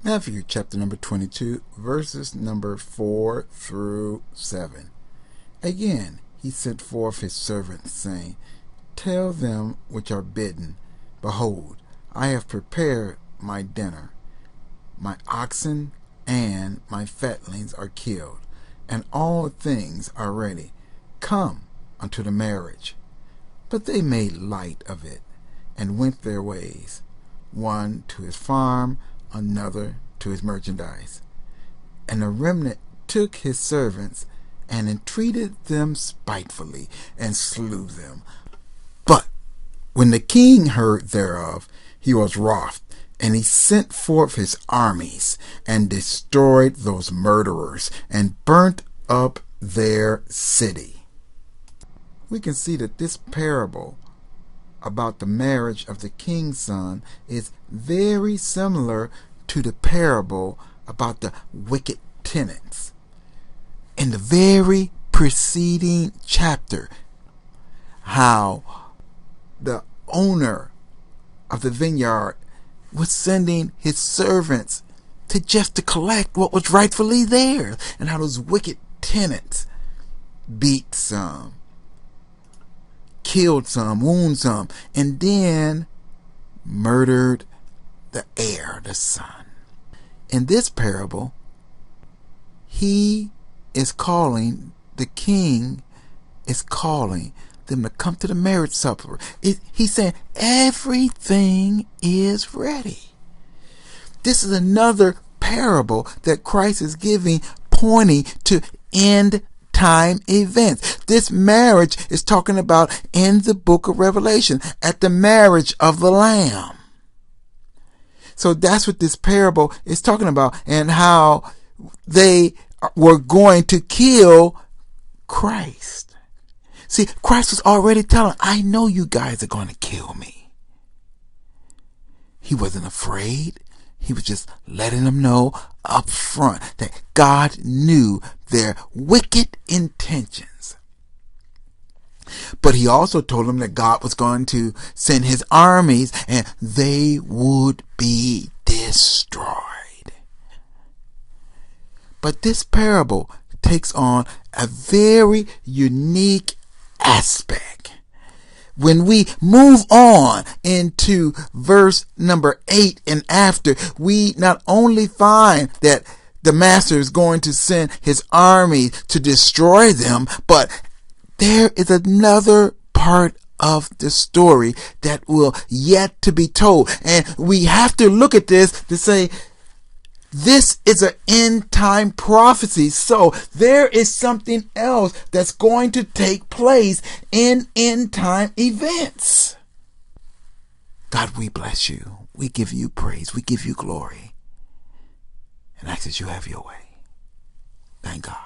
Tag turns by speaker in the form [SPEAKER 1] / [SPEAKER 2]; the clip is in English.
[SPEAKER 1] Matthew chapter number 22, verses number 4 through 7. Again, he sent forth his servants, saying, Tell them which are bidden, Behold, I have prepared my dinner. My oxen and my fatlings are killed, and all things are ready. Come unto the marriage. But they made light of it, and went their ways, one to his farm, another to his merchandise. And the remnant took his servants, and entreated them spitefully, and slew them. But when the king heard thereof, he was wroth, and he sent forth his armies, and destroyed those murderers, and burnt up their city. We can see that this parable about the marriage of the king's son is very similar to the parable about the wicked tenants. In the very preceding chapter, how the owner of the vineyard was sending his servants to collect what was rightfully theirs, and how those wicked tenants beat some, killed some, wounded some, and then murdered the heir, the son. In this parable, the king is calling them to come to the marriage supper. He's saying everything is ready. This is another parable that Christ is giving, pointing to end time events. This marriage is talking about in the book of Revelation, at the marriage of the Lamb. So that's what this parable is talking about, and how they were going to kill Christ. See, Christ was already telling, I know you guys are going to kill me. He wasn't afraid. He was just letting them know up front that God knew their wicked intentions. But he also told them that God was going to send his armies and they would be destroyed. But this parable takes on a very unique aspect. When we move on into verse number 8 and after, we not only find that the master is going to send his army to destroy them, but there is another part of the story that will yet to be told. And we have to look at this to say, this is an end time prophecy. So there is something else that's going to take place in end time events. God, we bless you. We give you praise. We give you glory. And ask that you have your way. Thank God.